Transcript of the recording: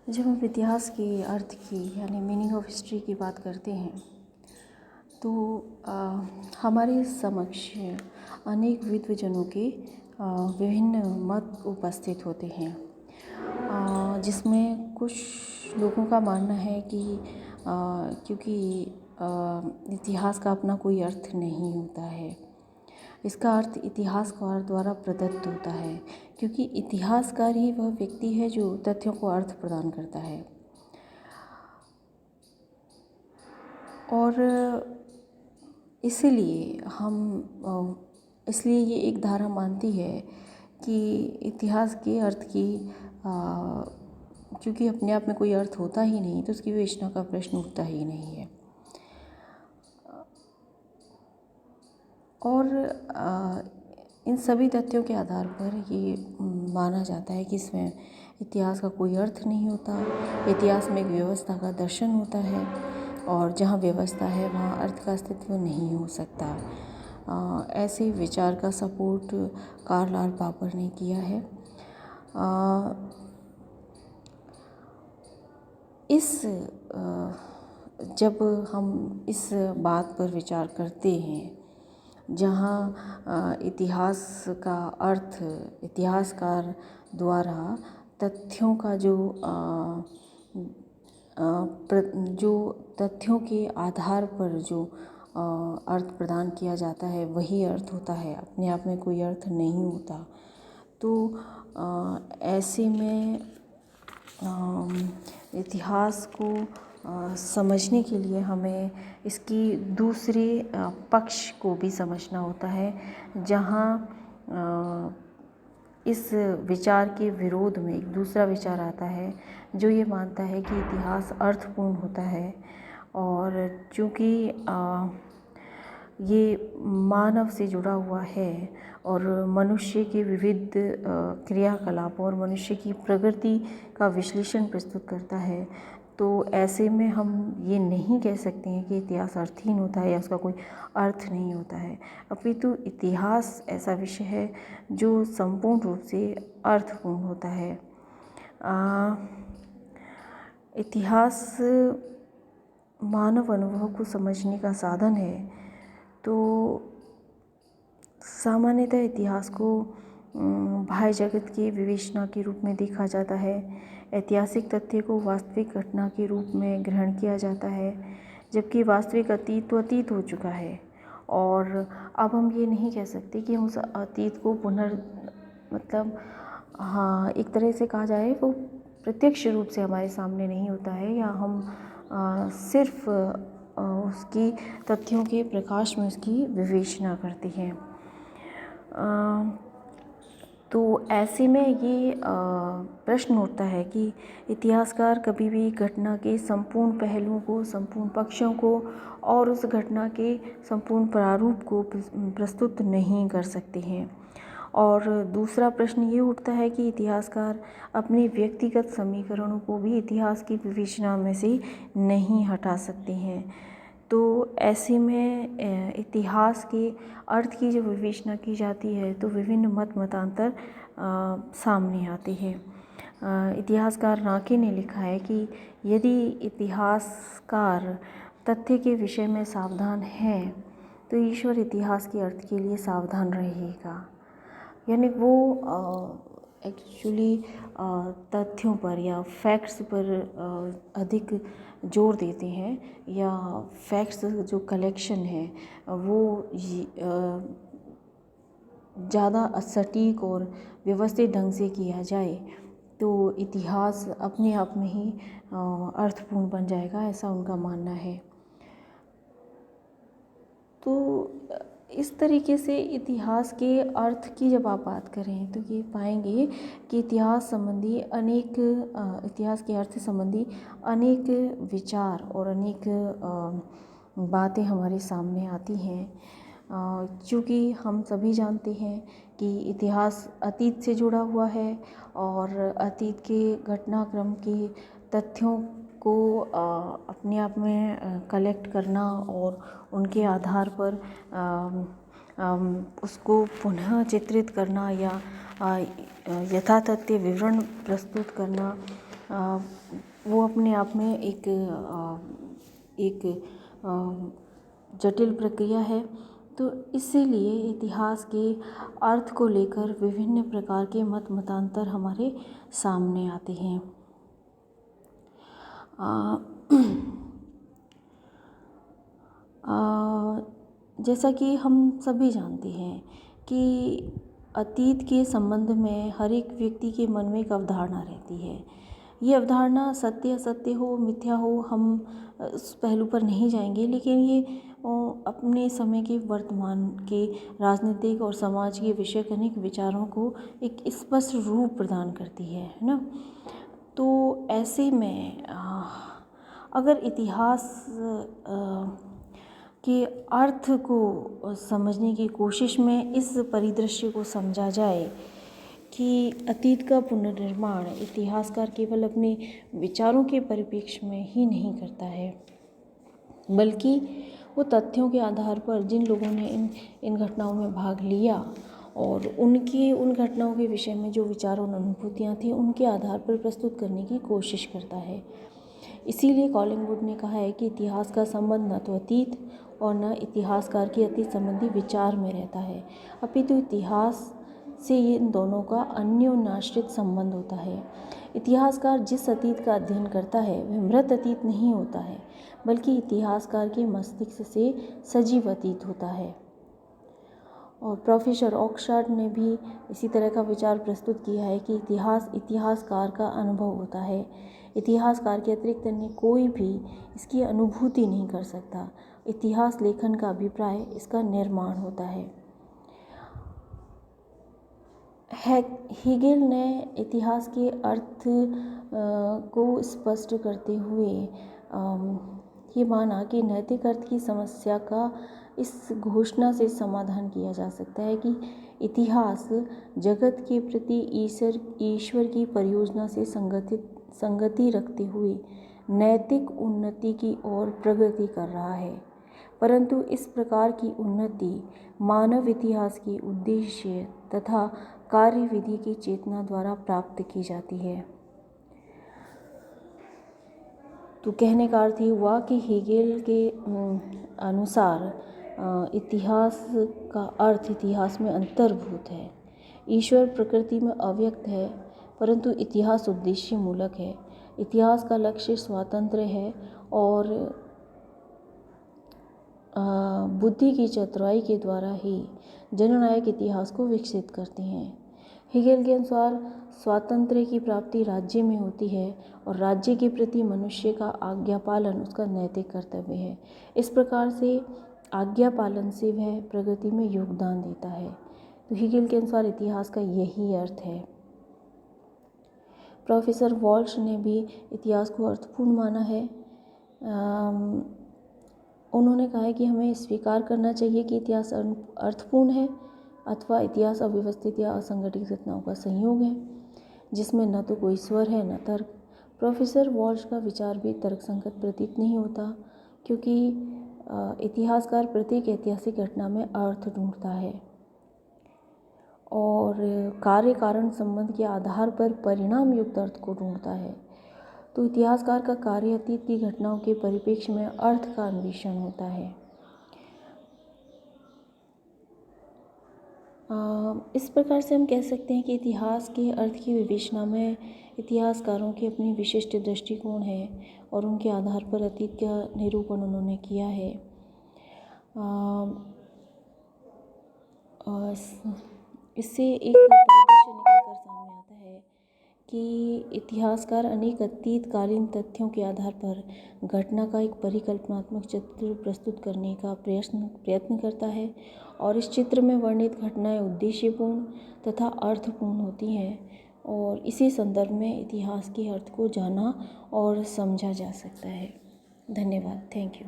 जब हम इतिहास के अर्थ की यानी मीनिंग ऑफ हिस्ट्री की बात करते हैं तो हमारे समक्ष अनेक विद्वजनों के विभिन्न मत उपस्थित होते हैं, जिसमें कुछ लोगों का मानना है कि क्योंकि इतिहास का अपना कोई अर्थ नहीं होता है, इसका अर्थ इतिहासकार द्वारा प्रदत्त होता है, क्योंकि इतिहासकार ही वह व्यक्ति है जो तथ्यों को अर्थ प्रदान करता है। और इसलिए ये एक धारा मानती है कि इतिहास के अर्थ की क्योंकि अपने आप में कोई अर्थ होता ही नहीं, तो उसकी विवेचना का प्रश्न उठता ही नहीं है। और इन सभी तथ्यों के आधार पर ये माना जाता है कि इसमें इतिहास का कोई अर्थ नहीं होता। इतिहास में एक व्यवस्था का दर्शन होता है, और जहाँ व्यवस्था है वहाँ अर्थ का अस्तित्व नहीं हो सकता। ऐसे विचार का सपोर्ट कार्ल आर पॉपर ने किया है। जब हम इस बात पर विचार करते हैं जहाँ इतिहास का अर्थ इतिहासकार द्वारा तथ्यों का जो तथ्यों के आधार पर जो अर्थ प्रदान किया जाता है वही अर्थ होता है, अपने आप में कोई अर्थ नहीं होता। तो ऐसे में इतिहास को समझने के लिए हमें इसकी दूसरे पक्ष को भी समझना होता है, जहाँ इस विचार के विरोध में एक दूसरा विचार आता है जो ये मानता है कि इतिहास अर्थपूर्ण होता है। और चूँकि ये मानव से जुड़ा हुआ है और मनुष्य के विविध क्रियाकलापों और मनुष्य की प्रगति का विश्लेषण प्रस्तुत करता है, तो ऐसे में हम ये नहीं कह सकते हैं कि इतिहास अर्थहीन होता है या उसका कोई अर्थ नहीं होता है। अपितु इतिहास ऐसा विषय है जो संपूर्ण रूप से अर्थपूर्ण होता है। इतिहास मानव अनुभव को समझने का साधन है। तो सामान्यतः इतिहास को बाह्य जगत की विवेचना के रूप में देखा जाता है। ऐतिहासिक तथ्य को वास्तविक घटना के रूप में ग्रहण किया जाता है, जबकि वास्तविक अतीत तो अतीत हो चुका है। और अब हम ये नहीं कह सकते कि हम उस अतीत को एक तरह से कहा जाए वो प्रत्यक्ष रूप से हमारे सामने नहीं होता है, या हम सिर्फ उसकी तथ्यों के प्रकाश में उसकी विवेचना करते हैं। तो ऐसे में ये प्रश्न उठता है कि इतिहासकार कभी भी घटना के संपूर्ण पहलुओं को, संपूर्ण पक्षों को और उस घटना के संपूर्ण प्रारूप को प्रस्तुत नहीं कर सकते हैं। और दूसरा प्रश्न ये उठता है कि इतिहासकार अपने व्यक्तिगत समीकरणों को भी इतिहास की विवेचना में से नहीं हटा सकते हैं। तो ऐसे में इतिहास के अर्थ की जब विवेचना की जाती है तो विभिन्न मतांतर सामने आते हैं। इतिहासकार रांके ने लिखा है कि यदि इतिहासकार तथ्य के विषय में सावधान है तो ईश्वर इतिहास के अर्थ के लिए सावधान रहेगा। यानी वो एक्चुअली तथ्यों पर या फैक्ट्स पर अधिक जोर देते हैं, या फैक्ट्स जो कलेक्शन है वो ज़्यादा सटीक और व्यवस्थित ढंग से किया जाए तो इतिहास अपने आप में ही अर्थपूर्ण बन जाएगा, ऐसा उनका मानना है। तो इस तरीके से इतिहास के अर्थ की जब आप बात करें तो ये पाएंगे कि इतिहास के अर्थ संबंधी अनेक विचार और अनेक बातें हमारे सामने आती हैं। क्योंकि हम सभी जानते हैं कि इतिहास अतीत से जुड़ा हुआ है और अतीत के घटनाक्रम के तथ्यों को अपने आप में कलेक्ट करना और उनके आधार पर उसको पुनः चित्रित करना या यथातथ्य विवरण प्रस्तुत करना, वो अपने आप में एक जटिल प्रक्रिया है। तो इसीलिए इतिहास के अर्थ को लेकर विभिन्न प्रकार के मतांतर हमारे सामने आते हैं। जैसा कि हम सभी जानते हैं कि अतीत के संबंध में हर एक व्यक्ति के मन में एक अवधारणा रहती है। ये अवधारणा सत्य असत्य हो, मिथ्या हो, हम उस पहलू पर नहीं जाएंगे, लेकिन ये अपने समय के वर्तमान के राजनीतिक और समाज के विषयक अनेक विचारों को एक स्पष्ट रूप प्रदान करती है ना। तो ऐसे में अगर इतिहास के अर्थ को समझने की कोशिश में इस परिदृश्य को समझा जाए कि अतीत का पुनर्निर्माण इतिहासकार केवल अपने विचारों के परिप्रेक्ष्य में ही नहीं करता है, बल्कि वो तथ्यों के आधार पर जिन लोगों ने इन घटनाओं में भाग लिया और उनकी उन घटनाओं के विषय में जो विचार और अनुभूतियाँ थी, उनके आधार पर प्रस्तुत करने की कोशिश करता है। इसीलिए कॉलिंगवुड ने कहा है कि इतिहास का संबंध न तो अतीत और न इतिहासकार की अतीत संबंधी विचार में रहता है, अपितु इतिहास से इन दोनों का अन्योन्याश्रित संबंध होता है। इतिहासकार जिस अतीत का अध्ययन करता है वह मृत अतीत नहीं होता है, बल्कि इतिहासकार के मस्तिष्क से सजीव अतीत होता है। और प्रोफेसर ऑक्सफोर्ड ने भी इसी तरह का विचार प्रस्तुत किया है कि इतिहास इतिहासकार का अनुभव होता है। इतिहासकार के अतिरिक्त अन्य कोई भी इसकी अनुभूति नहीं कर सकता। इतिहास लेखन का अभिप्राय इसका निर्माण होता है। हेगेल ने इतिहास के अर्थ को स्पष्ट करते हुए ये माना कि नैतिक अर्थ की समस्या का इस घोषणा से समाधान किया जा सकता है कि इतिहास जगत के प्रति ईश्वर की परियोजना से संगति रखते हुए नैतिक उन्नति की ओर प्रगति कर रहा है, परंतु इस प्रकार की उन्नति मानव इतिहास की उद्देश्य तथा कार्यविधि की चेतना द्वारा प्राप्त की जाती है। तो कहने का अर्थ ये हुआ कि हेगेल के अनुसार इतिहास का अर्थ इतिहास में अंतर्भूत है। ईश्वर प्रकृति में अव्यक्त है, परंतु इतिहास उद्देश्य मूलक है। इतिहास का लक्ष्य स्वातंत्र्य है और बुद्धि की चतुराई के द्वारा ही जननायक इतिहास को विकसित करते हैं। हेगेल के अनुसार स्वातंत्र्य की प्राप्ति राज्य में होती है और राज्य के प्रति मनुष्य का आज्ञा पालन उसका नैतिक कर्तव्य है। इस प्रकार से आज्ञा पालन से वह प्रगति में योगदान देता है। तो हेगेल के अनुसार इतिहास का यही अर्थ है। प्रोफेसर वॉल्श ने भी इतिहास को अर्थपूर्ण माना है। उन्होंने कहा है कि हमें स्वीकार करना चाहिए कि इतिहास अर्थपूर्ण है अथवा इतिहास अव्यवस्थित या असंगठित घटनाओं का संयोग है, जिसमें न तो कोई स्वर है न तर्क। प्रोफेसर वॉल्श का विचार भी तर्कसंगत प्रतीत नहीं होता, क्योंकि इतिहासकार प्रत्येक ऐतिहासिक घटना में अर्थ ढूंढता है और कार्य कारण संबंध के आधार पर परिणाम युक्त अर्थ को ढूंढता है। तो इतिहासकार का कार्य अतीत की घटनाओं के परिप्रेक्ष्य में अर्थ का अन्वेषण होता है। इस प्रकार से हम कह सकते हैं कि इतिहास के अर्थ की विवेचना में इतिहासकारों की अपनी विशिष्ट दृष्टिकोण है और उनके आधार पर अतीत का निरूपण उन्होंने किया है। इससे एक परिदृश्य निकलकर सामने आता है कि इतिहासकार अनेक अतीतकालीन तथ्यों के आधार पर घटना का एक परिकल्पनात्मक चित्र प्रस्तुत करने का प्रयत्न करता है और इस चित्र में वर्णित घटनाएं उद्देश्यपूर्ण तथा अर्थपूर्ण होती हैं और इसी संदर्भ में इतिहास के अर्थ को जाना और समझा जा सकता है। धन्यवाद। Thank you.